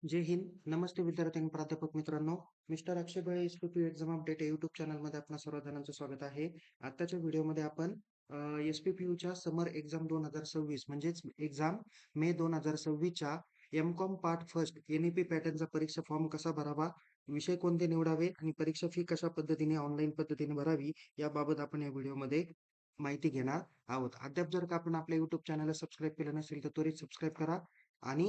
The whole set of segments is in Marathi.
जय हिंद. नमस्ते विद्यार्थी आणि प्राध्यापक मित्रांनो. मिस्टर अक्षय बळे एस-पी-पी एक्झाम अपडेट या यूट्यूब चॅनलमध्ये आपणा सर्व जणांचं स्वागत आहे. आताच्या व्हिडिओमध्ये आपण एस-पी-पी-यूच्या समर एक्झाम 2026 म्हणजेच एक्झाम मे 2026च्या एम-कॉम पार्ट फर्स्ट एन-ई-पी पॅटर्नचा परीक्षा फॉर्म कसा भरावा, विषय कोणते निवडावे आणि परीक्षा फी कशा पद्धतीने ऑनलाईन पद्धतीने भरावी याबाबत आपण या व्हिडिओमध्ये माहिती घेणार आहोत. अद्याप जर का आपण आपल्या यूट्यूब चॅनलला सबस्क्राईब केलं नसेल तर त्वरित सबस्क्राईब करा आणि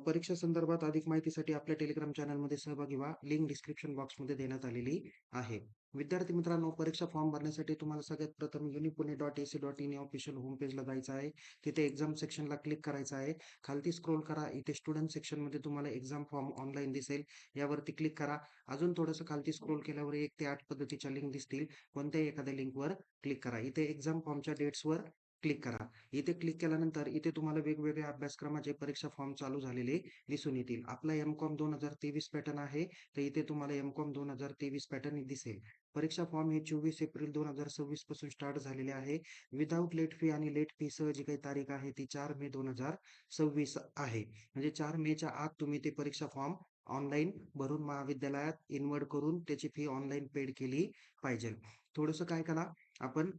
परीक्षा संदर्भात अधिक माहितीसाठी आपल्या टेलिग्राम चॅनलमध्ये सहभागी व्हा. लिंक डिस्क्रिप्शन बॉक्समध्ये देण्यात आलेली आहे. विद्यार्थी मित्रांनो, परीक्षा फॉर्म भरण्यासाठी तुम्हाला सगळ्यात प्रथम unipune.ac.in या ऑफिशियल होम पेजला जायचं आहे. तिथे एक्झाम सेक्शनला क्लिक करायचं आहे. खालती स्क्रोल करा. इथे स्टुडंट सेक्शनमध्ये तुम्हाला एक्झाम फॉर्म ऑनलाईन दिसेल. यावरती क्लिक करा. अजून थोडंसं खालती स्क्रोल केल्यावर 1 ते 8 पद्धतीच्या लिंक दिसतील. कोणत्याही एखाद्या लिंकवर क्लिक करा. इथे एक्झाम फॉर्मच्या डेट्सवर क्लिक करा. इथे क्लिक केल्यानंतर इथे तुम्हाला वेगवेगळ्या अभ्यासक्रमाचे परीक्षा फॉर्म चालू झालेले दिसून येतील. आपला एम-कॉम 2023 पॅटर्न आहे, तर इथे तुम्हाला एम-कॉम 2023 पॅटर्न दिसेल. परीक्षा फॉर्म हे 24 एप्रिल 2026 पासून स्टार्ट झालेले आहे. विदाऊट लेट फी आणि लेट फी सह जी काही तारीख आहे ती 4 मे 2026 आहे. म्हणजे 4 मेच्या आत तुम्ही ते परीक्षा फॉर्म ऑनलाईन भरून महाविद्यालयात इन्व्हर्ट करून त्याची फी ऑनलाईन पेड केली पाहिजे. थोडंसं काय करा, आपण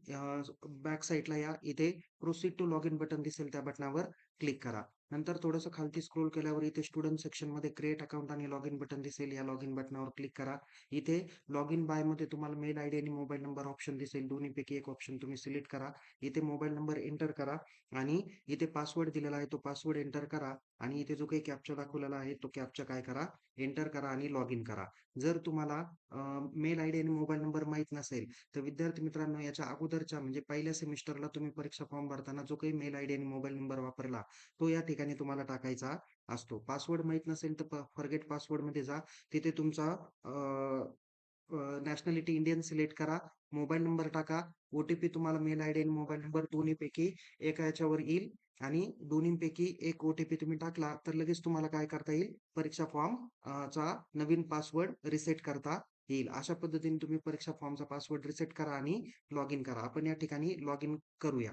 बॅक साईडला या, इथे proceed to log in button दिसेल त्या बटनावर क्लिक करा. नंतर थोडंसं खालती स्क्रोल केल्यावर इथे स्टुडंट सेक्शनमध्ये क्रिएट अकाउंट आणि लॉग इन बटन दिसेल. या लॉग इन बटनावर क्लिक करा. इथे लॉग इन बाय मध्ये तुम्हाला मेल आयडी आणि मोबाईल नंबर ऑप्शन दिसेल. दोन्हीपैकी एक ऑप्शन तुम्ही सिलेक्ट करा. इथे मोबाईल नंबर एंटर करा आणि इथे पासवर्ड दिलेला आहे तो पासवर्ड एंटर करा आणि इथे जो काही कॅप्चा दाखवलेला आहे तो कॅप्चा काय करा, एंटर करा आणि लॉग इन करा. जर तुम्हाला मेल आयडी आणि मोबाईल नंबर माहीत नसेल तर विद्यार्थी मित्रांनो, याच्या अगोदरच्या म्हणजे पहिल्या सेमिस्टरला तुम्ही परीक्षा फॉर्म भरताना जो काही मेल आयडी आणि मोबाईल नंबर वापरला तो या ठिकाणी तुम्हाला टाकायचा असतो. पासवर्ड माहीत नसेल तर फॉरगेट पासवर्ड मध्ये जा. तिथे तुमचा नॅशनॅलिटी इंडियन सिलेक्ट करा. मोबाईल नंबर टाका. ओ-टी-पी तुम्हाला मेल आयडी आणि मोबाईल नंबर दोन्हीपैकी एका याच्यावर येईल आणि दोन्हीपैकी एक ओ-टी-पी तुम्ही टाकला तर लगेच तुम्हाला काय करता येईल, परीक्षा फॉर्म चा नवीन पासवर्ड रिसेट करता येईल. अशा पद्धतीने तुम्ही परीक्षा फॉर्मचा पासवर्ड रिसेट करा आणि लॉग इन करा. आपण या ठिकाणी लॉग इन करूया.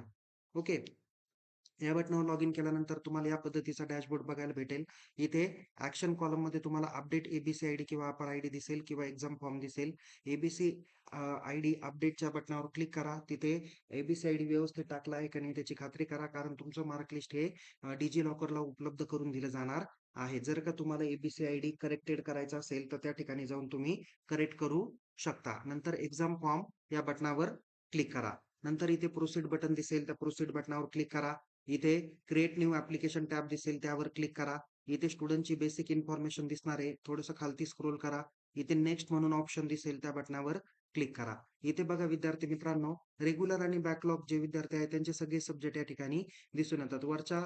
ओके. या बटनावर लॉग इन केल्यानंतर तुम्हाला या पद्धतीचा डॅशबोर्ड बघायला भेटेल. इथे ॲक्शन कॉलममध्ये तुम्हाला अपडेट एबीसी आयडी किंवा अपर आयडी दिसेल किंवा एक्झाम फॉर्म दिसेल. एबीसी आयडी अपडेटच्या बटनावर क्लिक करा. तिथे एबीसी आयडी व्यवस्थित टाकला आहे का नाही त्याची खात्री करा, कारण तुमचं मार्क लिस्ट हे डिजी लॉकरला उपलब्ध करून दिलं जाणार आहे. जर का तुम्हाला एबीसी आयडी करेक्टेड करायचा असेल तर त्या ठिकाणी जाऊन तुम्ही करेक्ट करू शकता. नंतर एक्झाम फॉर्म या बटनावर क्लिक करा. नंतर इथे प्रोसीड बटन दिसेल, त्या प्रोसीड बटनावर क्लिक करा. इथे क्रिएट न्यू ॲप्लिकेशन टॅब दिसेल, त्यावर क्लिक करा. इथे स्टुडंटची बेसिक इन्फॉर्मेशन दिसणार आहे. थोडंसं खालती स्क्रोल करा. इथे नेक्स्ट म्हणून ऑप्शन दिसेल, त्या बटनावर क्लिक करा. इथे बघा विद्यार्थी मित्रांनो, रेग्युलर आणि बॅकलॉग जे विद्यार्थी आहेत त्यांचे सगळे सब्जेक्ट या ठिकाणी दिसून येतात. वरच्या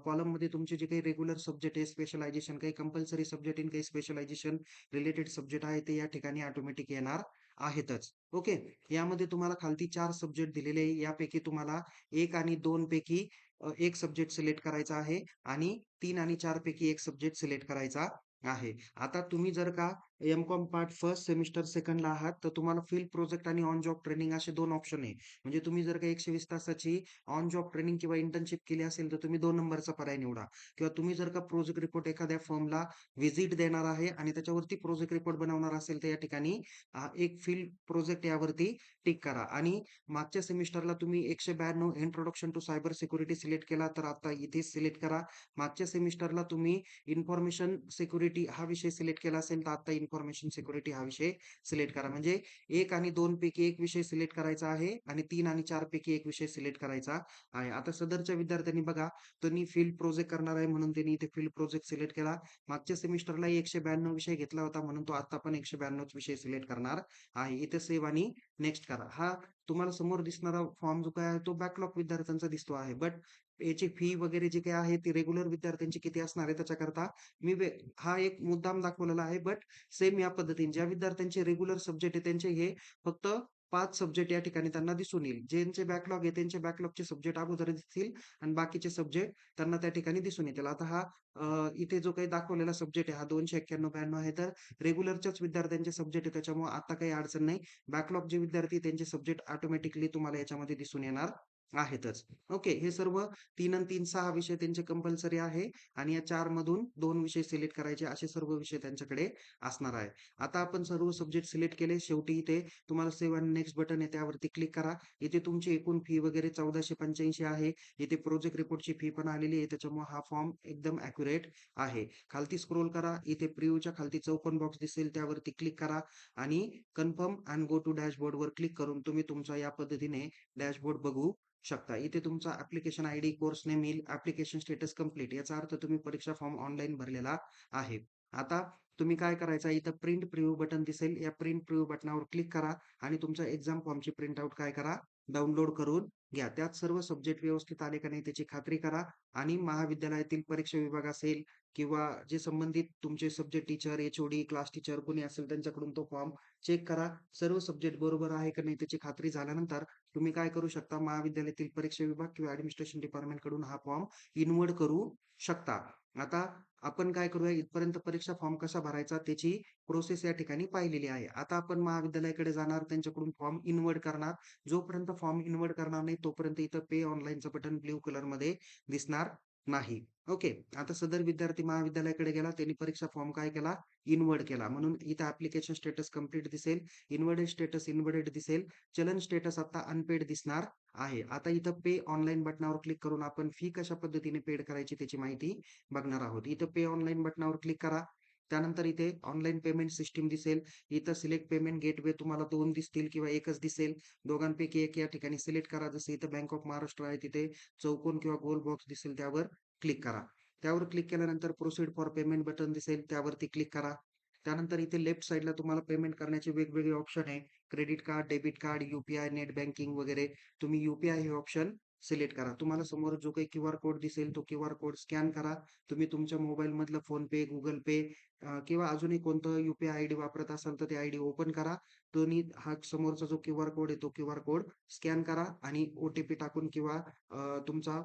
कॉलममध्ये तुमचे जे काही रेग्युलर सब्जेक्ट आहे, स्पेशलायझेशन, काही कंपल्सरी सब्जेक्ट आणि काही स्पेशलायझेशन रिलेटेड सब्जेक्ट आहे ते या ठिकाणी ऑटोमॅटिक येणार आहेतच. ओके. यामध्ये तुम्हाला खालती 4 सब्जेक्ट दिलेले आहे. यापैकी तुम्हाला 1 आणि 2 पैकी 1 सब्जेक्ट सिलेक्ट करायचा आहे आणि 3 आणि 4 पैकी 1 सब्जेक्ट सिलेक्ट करायचा आहे. आता तुम्ही जर का एम-कॉम पार्ट फर्स्ट सेमिस्टर सेकंडला आहात, तर तुम्हाला फील्ड प्रोजेक्ट आणि ऑन जॉब ट्रेनिंग असे 2 ऑप्शन आहे. म्हणजे तुम्ही जर का 120 तासाची ऑन जॉब ट्रेनिंग किंवा इंटर्नशिप केली असेल, तर तुम्ही 2 नंबरचा पर्याय निवडा. किंवा तुम्ही जर का प्रोजेक्ट रिपोर्ट एखाद्या फर्मला व्हिजिट देणार आहे आणि त्याच्यावरती प्रोजेक्ट रिपोर्ट बनवणार असेल, तर या ठिकाणी एक फील्ड प्रोजेक्ट यावरती टिक करा. आणि मागच्या सेमिस्टरला तुम्ही 192 introduction to cyber security select केला, तर आता इथे सिलेक्ट करा. मागच्या सेमिस्टरला तुम्ही इन्फॉर्मेशन सिक्युरिटी हा विषय सिलेक्ट केला असेल, तर आता इन्फॉर्मेशन सिक्युरिटी हा विषय सिलेक्ट करा. म्हणजे 1 आणि 2 पैकी 1 विषय सिलेक्ट करायचा आहे आणि 3 आणि 4 पैकी 1 विषय सिलेक्ट करायचा आहे. आता सदरच्या विद्यार्थ्यांनी बघा, त्यांनी फील्ड प्रोजेक्ट करणार आहे म्हणून त्यांनी इथे फील्ड प्रोजेक्ट सिलेक्ट केला. मागच्या सेमिस्टरलाही 192 विषय घेतला होता म्हणून तो आता पण 192 विषय सिलेक्ट करणार आहे. इथे सेव्ह आणि नेक्स्ट करा. हा तुम्हाला समोर दिसणारा फॉर्म जो काय आहे तो बॅकलॉग विद्यार्थ्यांचा दिसतो आहे. बट याची फी वगैरे जी काही आहे ती रेग्युलर विद्यार्थ्यांची किती असणार आहे त्याच्याकरता मी हा एक मुद्दाम दाखवलेला आहे. बट सेम या पद्धतीने ज्या विद्यार्थ्यांचे रेग्युलर सब्जेक्ट आहे त्यांचे हे फक्त 5 सब्जेक्ट या ठिकाणी त्यांना दिसून येईल. ज्यांचे बॅकलॉग आहे त्यांचे बॅकलॉगचे सब्जेक्ट अगोदर दिसतील आणि बाकीचे सब्जेक्ट त्यांना त्या ठिकाणी दिसून येतील. आता हा इथे जो काही दाखवलेला सब्जेक्ट आहे हा 291-92 आहे, तर रेग्युलरच्याच विद्यार्थ्यांचे सब्जेक्ट आहे, त्याच्यामुळे आता काही अडचण नाही. बॅकलॉग जे विद्यार्थी त्यांचे सब्जेक्ट ऑटोमॅटिकली तुम्हाला याच्यामध्ये दिसून येणार आहेतच. ओके. हे सर्व 3 अन् 3 6 विषय त्यांचे कंपल्सरी आहे आणि या 4 मधून 2 विषय सिलेक्ट करायचे असे सर्व विषय त्यांच्याकडे असणार आहे. आता आपण सर्व सब्जेक्ट सिलेक्ट केले. शेवटी इथे तुम्हाला सेव्ह आणि नेक्स्ट बटन आहे त्यावरती क्लिक करा. इथे तुमची एकूण फी वगैरे 1485 आहे. इथे प्रोजेक्ट रिपोर्टची फी पण आलेली आहे. त्याच्यामुळे हा फॉर्म एकदम ॲक्युरेट आहे. खालती स्क्रोल करा. इथे प्रिव्ह्यूच्या खालती चौकोन बॉक्स दिसेल त्यावरती क्लिक करा आणि कन्फर्म अँड गो टू डॅशबोर्डवर क्लिक करून तुम्ही तुमचा या पद्धतीने डॅशबोर्ड बघू शकता. इथे तुमचा ॲप्लिकेशन आयडी, कोर्स नेम येईल, ॲप्लिकेशन स्टेटस कंप्लीट याचा अर्थ तुम्ही परीक्षा फॉर्म ऑनलाईन भरलेला आहे. आता तुम्ही काय करायचं इथं प्रिंट प्रिव्ह्यू बटन दिसेल. या प्रिंट प्रिव्ह्यू बटनावर क्लिक करा आणि तुमच्या एक्झाम फॉर्मची प्रिंट आउट काय करा, डाउनलोड करून घ्या. त्यात सर्व सब्जेक्ट व्यवस्थित आले का नाही त्याची खात्री करा आणि महाविद्यालयातील परीक्षा विभाग असेल किंवा जे संबंधित तुमचे subject teacher, HOD, class teacher कोणी असेल त्यांच्याकडून तो फॉर्म चेक करा. सर्व सब्जेक्ट बरोबर आहे का नाही त्याची खात्री झाल्यानंतर तुम्ही काय करू शकता महाविद्यालयातील परीक्षा विभाग किंवा ॲडमिनिस्ट्रेशन डिपार्टमेंट कडून हा फॉर्म इनवर्ड करू शकता. आता आपण काय करूया इथपर्यंत परीक्षा फॉर्म कसा भरायचा त्याची प्रोसेस या ठिकाणी पाहिलेली आहे. आता आपण महाविद्यालयाकडे जाणार त्यांच्याकडून फॉर्म इनवर्ड करणार. जोपर्यंत फॉर्म इनवर्ड करणार नाही तोपर्यंत इथं पे ऑनलाईनचं बटन ब्लू कलरमध्ये दिसणार नाही. ओके. आता सदर विद्यार्थी महाविद्यालयाकडे गेला त्यांनी परीक्षा फॉर्म काय केला इनवर्ड केला. म्हणून इथं ॲप्लिकेशन स्टेटस कंप्लीट दिसेल. इन्व्हर्टेड स्टेटस इन्व्हर्टेड दिसेल. चलन स्टेटस आता अनपेड दिसणार आहे. आता इथं पे ऑनलाईन बटनावर क्लिक करून आपण फी कशा पद्धतीने पेड करायची त्याची माहिती बघणार आहोत. इथं पे ऑनलाईन बटनावर क्लिक करा. त्यानंतर इथे ऑनलाईन पेमेंट सिस्टम दिसेल. इथं सिलेक्ट पेमेंट गेटवे तुम्हाला 2 दिसतील किंवा एकच दिसेल. दोघांपैकी एक या ठिकाणी सिलेक्ट करा. जसं इथं बँक ऑफ महाराष्ट्र आहे तिथे चौकोन किंवा गोल बॉक्स दिसेल त्यावर क्लिक करा. त्यावर क्लिक केल्यानंतर प्रोसीड फॉर पेमेंट बटन दिसेल त्यावरती क्लिक करा. त्यानंतर इथे लेफ्ट साइडला तुम्हाला पेमेंट करण्याचे वेगवेगळे ऑप्शन आहे. Credit card, debit card, UPI, net banking वगैरे. तुम्ही यू-पी-आय हे ऑप्शन सिलेक्ट करा. तुम्हाला समोर जो काही क्यूआर कोड दिसेल तो क्यूआर कोड स्कॅन करा. तुम्ही तुमच्या मोबाईलमधलं फोनपे, Google Pay किंवा अजूनही कोणतं यू-पी-आय आयडी वापरत असाल तर ते आयडी ओपन करा. तुम्ही हा समोरचा जो क्यूआर कोड आहे तो क्यूआर कोड स्कॅन करा आणि ओ-टी-पी टाकून किंवा तुमचा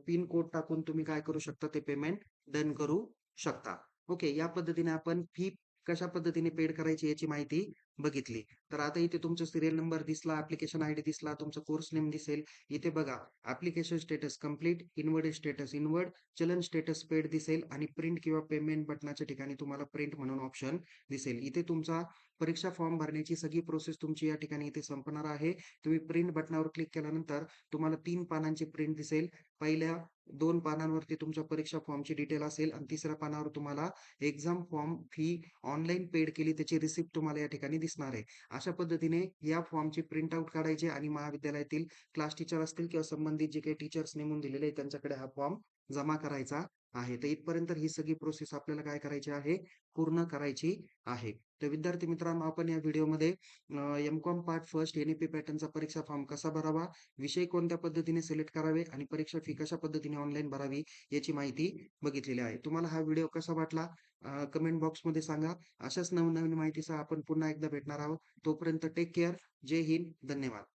पिन कोड टाकून तुम्ही काय करू शकता ते पेमेंट डन करू शकता. ओके. या पद्धतीने आपण फी कशा पद्धतीने पेड करायची याची माहिती बघितली. तर आता इथे तुमचा सीरियल नंबर दिसला, ॲप्लिकेशन आयडी दिसला, तुमचा कोर्स नेम दिसेल. इथे बघा application status complete, inverted status inward, challan status paid दिसेल आणि प्रिंट किंवा पेमेंट बटनाच्या ठिकाणी तुम्हाला प्रिंट म्हणून ऑप्शन दिसेल. इथे तुमचा परीक्षा फॉर्म भरण्याची सगळी प्रोसेस तुमची या ठिकाणी इथे संपणार आहे. तुम्ही प्रिंट बटनावर क्लिक केल्यानंतर तुम्हाला 3 पानांची प्रिंट दिसेल. पहिल्या 2 पानांवरती तुमच्या परीक्षा फॉर्मची डिटेल असेल आणि तिसऱ्या पानावर तुम्हाला exam form fee online paid केली त्याची रिसिप्ट तुम्हाला या ठिकाणी दिसणार आहे. अशा पद्धतीने या फॉर्मची प्रिंट आउट काढायची आणि महाविद्यालयातील क्लास टीचर असतील किंवा संबंधित जे काही टीचर्स नेमून दिलेले आहेत त्यांच्याकडे हा फॉर्म जमा करायचा आहे. तर इथपर्यंत ही सगळी प्रोसेस आपल्याला काय करायची आहे, पूर्ण करायची आहे. तर विद्यार्थी मित्रांनो आपण या व्हिडिओमध्ये एम-कॉम पार्ट फर्स्ट एन-ई-पी पॅटर्नचा परीक्षा फॉर्म कसा भरावा, विषय कोणत्या पद्धतीने सिलेक्ट करावे आणि परीक्षा फी कशा पद्धतीने ऑनलाईन भरावी याची माहिती बघितलेली आहे. तुम्हाला हा व्हिडिओ कसा वाटला कमेंट बॉक्समध्ये सांगा. अशाच नवनवीन माहितीसह आपण पुन्हा एकदा भेटणार आहोत. तोपर्यंत टेक केअर. जय हिंद. धन्यवाद.